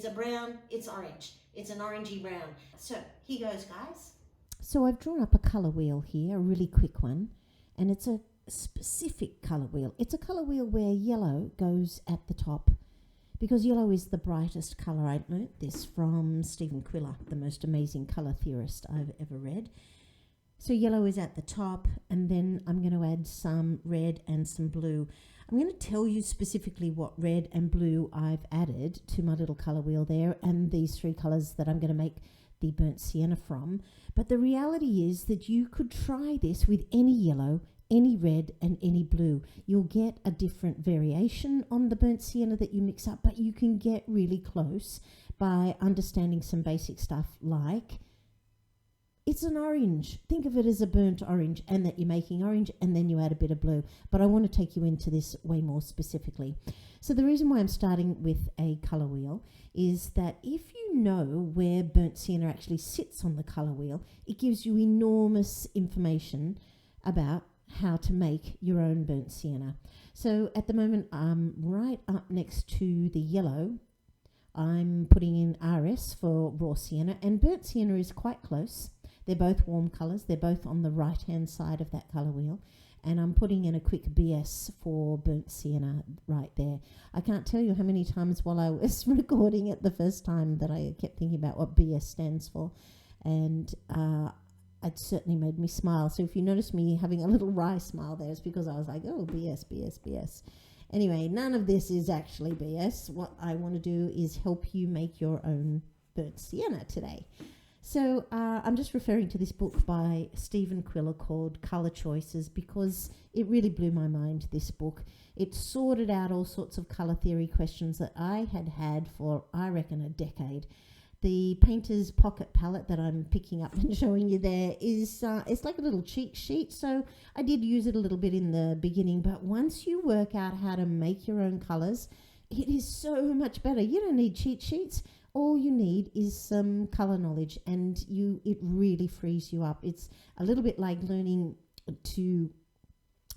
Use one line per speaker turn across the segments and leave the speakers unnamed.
It's a brown, it's orange. It's an orangey brown. So here goes, guys.
So I've drawn up a colour wheel here, a really quick one, and it's a specific colour wheel. It's a colour wheel where yellow goes at the top because yellow is the brightest colour. I learnt this from Stephen Quiller, the most amazing colour theorist I've ever read. So yellow is at the top, and then I'm going to add some red and some blue. I'm going to tell you specifically what red and blue I've added to my little colour wheel there, and these three colours that I'm going to make the burnt sienna from. But the reality is that you could try this with any yellow, any red and any blue. You'll get a different variation on the burnt sienna that you mix up, but you can get really close by understanding some basic stuff like it's an orange. Think of it as a burnt orange, and that you're making orange and then you add a bit of blue. But I want to take you into this way more specifically. So the reason why I'm starting with a colour wheel is that if you know where burnt sienna actually sits on the colour wheel, it gives you enormous information about how to make your own burnt sienna. So at the moment, right up next to the yellow, I'm putting in RS for raw sienna, and burnt sienna is quite close. They're both warm colours. They're both on the right-hand side of that colour wheel. And I'm putting in a quick BS for burnt sienna right there. I can't tell you how many times while I was recording it the first time that I kept thinking about what BS stands for. And it certainly made me smile. So if you notice me having a little wry smile there, it's because I was like, oh, BS, BS, BS. Anyway, none of this is actually BS. What I want to do is help you make your own burnt sienna today. So I'm just referring to this book by Stephen Quiller called Colour Choices because it really blew my mind, this book. It sorted out all sorts of colour theory questions that I had for, I reckon, a decade. The painter's pocket palette that I'm picking up and showing you there is it's like a little cheat sheet. So I did use it a little bit in the beginning, but once you work out how to make your own colours, it is so much better. You don't need cheat sheets. All you need is some colour knowledge, and it really frees you up. It's a little bit like learning to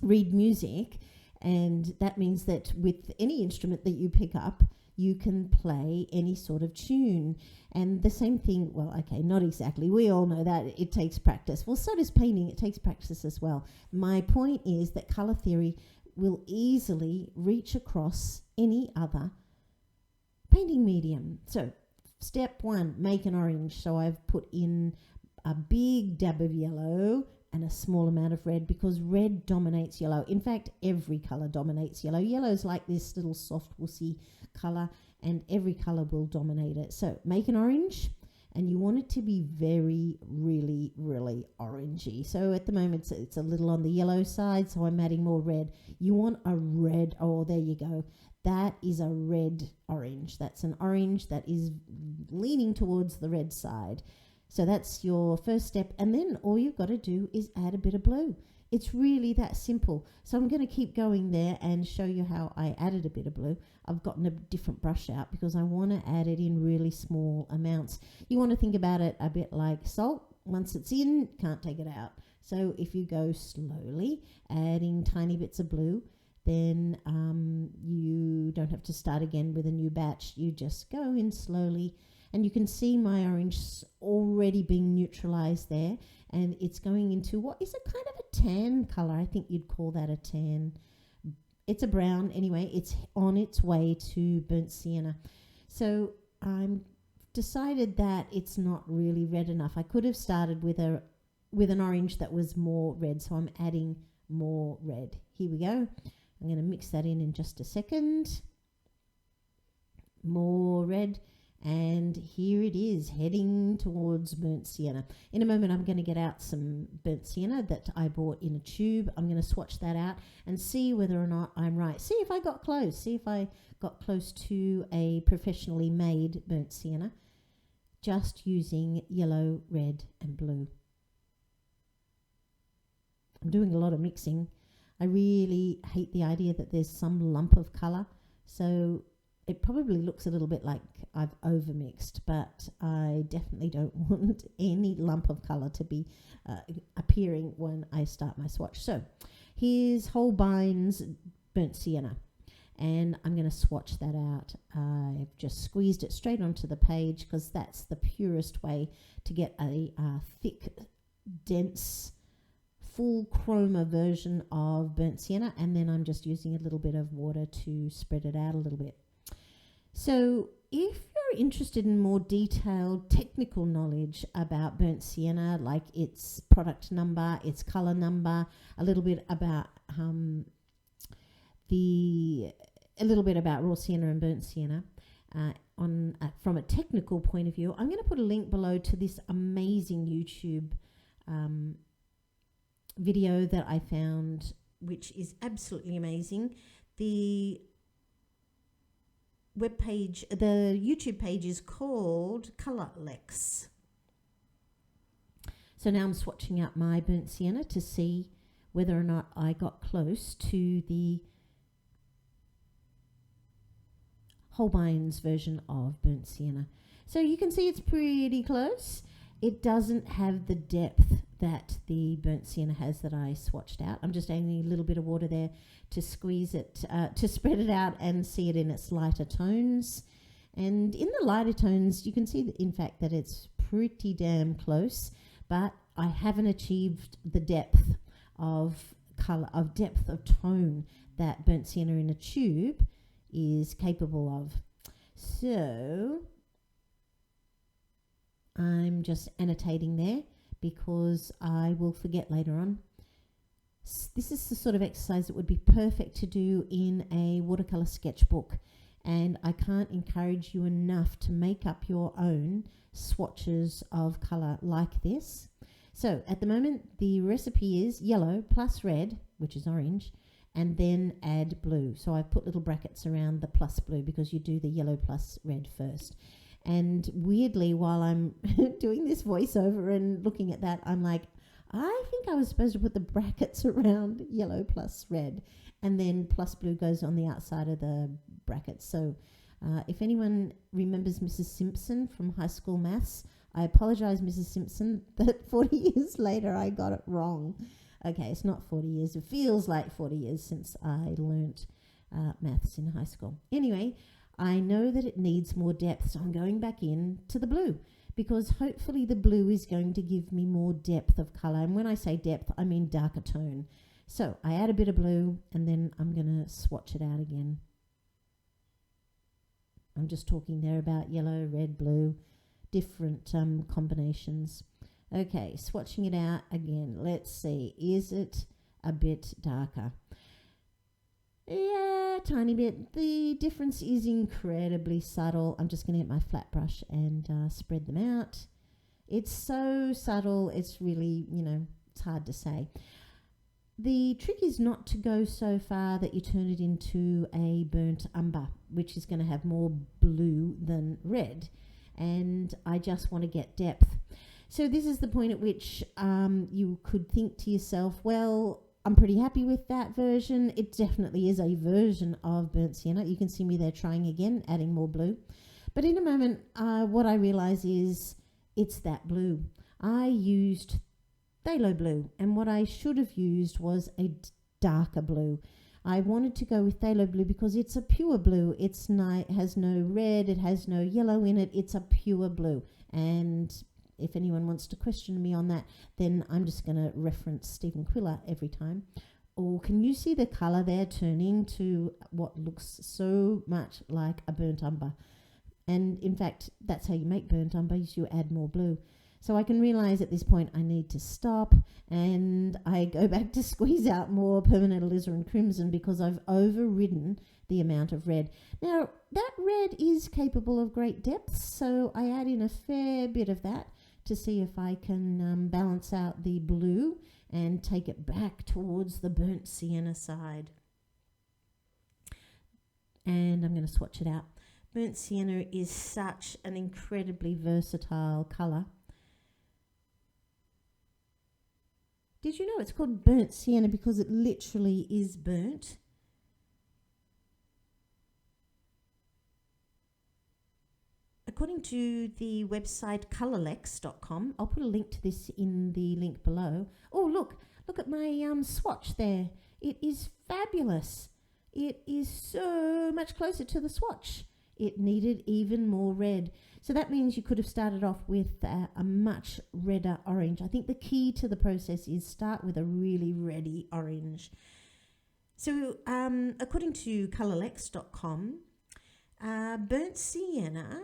read music, and that means that with any instrument that you pick up, you can play any sort of tune. And the same thing, well, okay, not exactly. We all know that it takes practice. Well, so does painting. It takes practice as well. My point is that colour theory will easily reach across any other painting medium. So step one, make an orange. So I've put in a big dab of yellow and a small amount of red because red dominates yellow. In fact, every colour dominates yellow. Yellow's like this little soft wussy colour, and every colour will dominate it. So make an orange, and you want it to be very, really, really orangey. So at the moment, it's a little on the yellow side, so I'm adding more red. You want a red, oh, there you go. That is a red orange. That's an orange that is leaning towards the red side. So that's your first step. And then all you've got to do is add a bit of blue. It's really that simple. So I'm going to keep going there and show you how I added a bit of blue. I've gotten a different brush out because I want to add it in really small amounts. You want to think about it a bit like salt. Once it's in, can't take it out. So if you go slowly, adding tiny bits of blue, then you don't have to start again with a new batch. You just go in slowly, and you can see my orange already being neutralized there, and it's going into what is a kind of a tan color. I think you'd call that a tan. It's a brown anyway. It's on its way to burnt sienna. So I'm decided that it's not really red enough. I could have started with an orange that was more red, so I'm adding more red. Here we go. I'm going to mix that in just a second. More red. And here it is, heading towards burnt sienna. In a moment, I'm going to get out some burnt sienna that I bought in a tube. I'm going to swatch that out and see whether or not I'm right. See if I got close. See if I got close to a professionally made burnt sienna, just using yellow, red, and blue. I'm doing a lot of mixing. I really hate the idea that there's some lump of colour. So it probably looks a little bit like I've overmixed, but I definitely don't want any lump of colour to be appearing when I start my swatch. So here's Holbein's burnt sienna. and I'm going to swatch that out. I've just squeezed it straight onto the page because that's the purest way to get a thick, dense, full chroma version of burnt sienna, and then I'm just using a little bit of water to spread it out a little bit. So if you're interested in more detailed technical knowledge about burnt sienna, like its product number, its color number, a little bit about raw sienna and burnt sienna, from a technical point of view, I'm going to put a link below to this amazing YouTube video that I found, which is absolutely amazing. The YouTube page is called Colorlex. So now I'm swatching out my burnt sienna to see whether or not I got close to the Holbein's version of burnt sienna. So you can see it's pretty close. It doesn't have the depth that the burnt sienna has that I swatched out. I'm just adding a little bit of water there to squeeze it, to spread it out and see it in its lighter tones. And in the lighter tones, you can see that, in fact, that it's pretty damn close, but I haven't achieved the depth of color, of depth of tone that burnt sienna in a tube is capable of. So I'm just annotating there because I will forget later on. This is the sort of exercise that would be perfect to do in a watercolor sketchbook, and I can't encourage you enough to make up your own swatches of color like this. So at the moment the recipe is yellow plus red, which is orange, and then add blue. So I've put little brackets around the plus blue because you do the yellow plus red first. And weirdly, while I'm doing this voiceover and looking at that, I'm like, I think I was supposed to put the brackets around yellow plus red, and then plus blue goes on the outside of the brackets. So if anyone remembers Mrs. Simpson from high school maths, I apologize, Mrs. Simpson, that 40 years later I got it wrong. Okay, it's not 40 years. It feels like 40 years since I learnt maths in high school. Anyway, I know that it needs more depth, so I'm going back in to the blue, because hopefully the blue is going to give me more depth of colour. And when I say depth, I mean darker tone. So I add a bit of blue, and then I'm going to swatch it out again. I'm just talking there about yellow, red, blue, different combinations. Okay, swatching it out again. Let's see, is it a bit darker? Yeah, tiny bit. The difference is incredibly subtle. I'm just going to get my flat brush and spread them out. It's so subtle, it's really, it's hard to say. The trick is not to go so far that you turn it into a burnt umber, which is going to have more blue than red. And I just want to get depth. So this is the point at which you could think to yourself, well, I'm pretty happy with that version. It definitely is a version of burnt sienna. You can see me there trying again, adding more blue. But in a moment, what I realize is it's that blue. I used phthalo blue, and what I should have used was a darker blue. I wanted to go with phthalo blue because it's a pure blue. It has no red, it has no yellow in it. It's a pure blue. And if anyone wants to question me on that, then I'm just going to reference Stephen Quiller every time. Or can you see the colour there turning to what looks so much like a burnt umber? And in fact, that's how you make burnt umber, is you add more blue. So I can realise at this point I need to stop, and I go back to squeeze out more permanent alizarin crimson because I've overridden the amount of red. Now, that red is capable of great depth, so I add in a fair bit of that to see if I can balance out the blue and take it back towards the burnt sienna side. And I'm going to swatch it out. Burnt sienna is such an incredibly versatile colour. Did you know it's called burnt sienna because it literally is burnt? According to the website colorlex.com, I'll put a link to this in the link below. Oh, look at my swatch there. It is fabulous. it is so much closer to the swatch. It needed even more red. So that means you could have started off with a much redder orange. I think the key to the process is start with a really reddy orange. So according to colourlex.com, burnt sienna,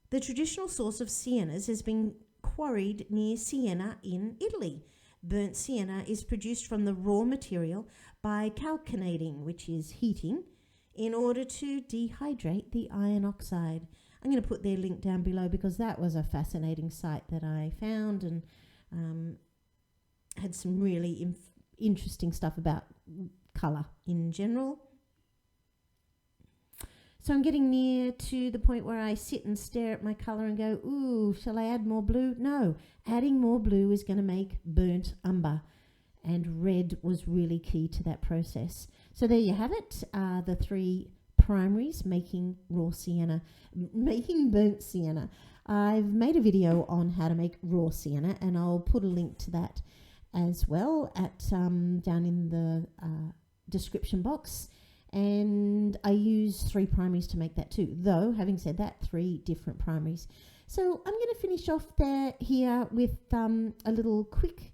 the traditional source of siennas, has been quarried near Sienna in Italy. Burnt sienna is produced from the raw material by calcinating, which is heating, in order to dehydrate the iron oxide. I'm going to put their link down below because that was a fascinating site that I found, and had some really interesting stuff about colour in general. So I'm getting near to the point where I sit and stare at my colour and go, ooh, shall I add more blue? No, adding more blue is going to make burnt umber, and red was really key to that process. So there you have it, the 3 primaries making raw sienna, making burnt sienna. I've made a video on how to make raw sienna, and I'll put a link to that as well at down in the description box. And I use 3 primaries to make that too, though having said that, 3 different primaries. So I'm going to finish off here with a little quick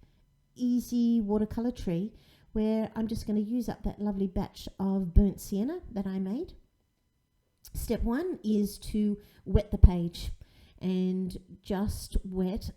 easy watercolor tree where I'm just going to use up that lovely batch of burnt sienna that I made. Step 1 is to wet the page, and just wet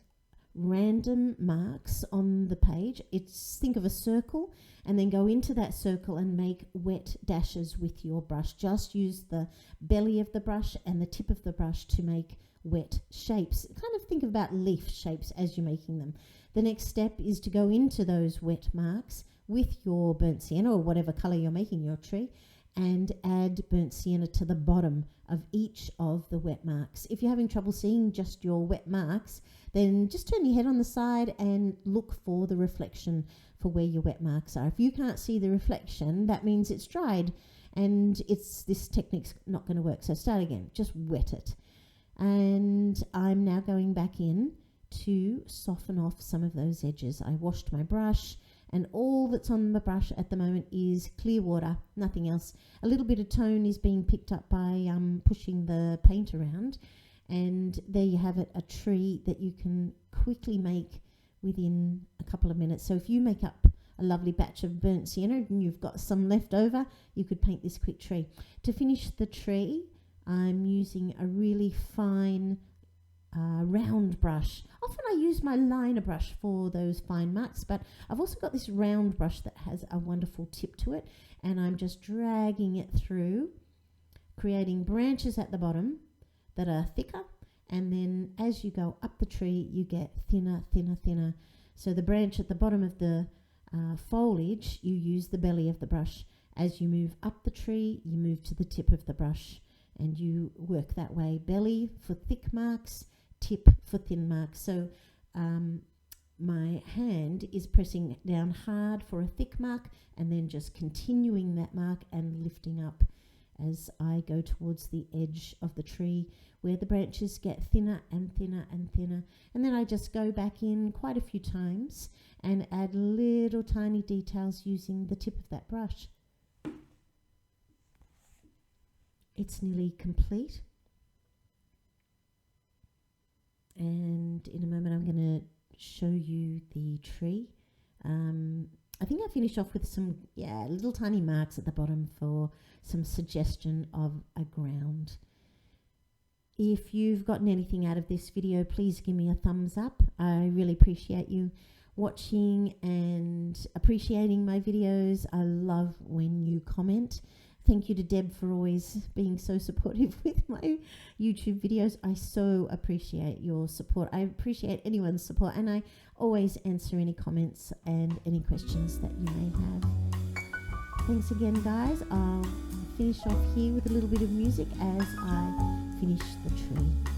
random marks on the page. Think of a circle, and then go into that circle and make wet dashes with your brush. Just use the belly of the brush and the tip of the brush to make wet shapes. Kind of think about leaf shapes as you're making them. The next step is to go into those wet marks with your burnt sienna or whatever colour you're making your tree, and add burnt sienna to the bottom of each of the wet marks. If you're having trouble seeing just your wet marks, then just turn your head on the side and look for the reflection for where your wet marks are. If you can't see the reflection, that means it's dried, and this technique's not going to work. So start again, just wet it. And I'm now going back in to soften off some of those edges. I washed my brush, and all that's on the brush at the moment is clear water, nothing else. A little bit of tone is being picked up by pushing the paint around, and there you have it, a tree that you can quickly make within a couple of minutes. So if you make up a lovely batch of burnt sienna and you've got some left over, you could paint this quick tree. To finish the tree, I'm using a really fine round brush. Often I use my liner brush for those fine marks, but I've also got this round brush that has a wonderful tip to it, and I'm just dragging it through, creating branches at the bottom that are thicker, and then as you go up the tree you get thinner, thinner, thinner. So the branch at the bottom of the foliage, you use the belly of the brush. As you move up the tree, you move to the tip of the brush, and you work that way. Belly for thick marks, tip for thin marks. So my hand is pressing down hard for a thick mark, and then just continuing that mark and lifting up as I go towards the edge of the tree where the branches get thinner and thinner and thinner. And then I just go back in quite a few times and add little tiny details using the tip of that brush. It's nearly complete. And in a moment I'm going to show you the tree. I think I finish off with some little tiny marks at the bottom for some suggestion of a ground. If you've gotten anything out of this video, please give me a thumbs up. I really appreciate you watching and appreciating my videos. I love when you comment. Thank you to Deb for always being so supportive with my YouTube videos. I so appreciate your support. I appreciate anyone's support, and I always answer any comments and any questions that you may have. Thanks again, guys. I'll finish off here with a little bit of music as I finish the tree.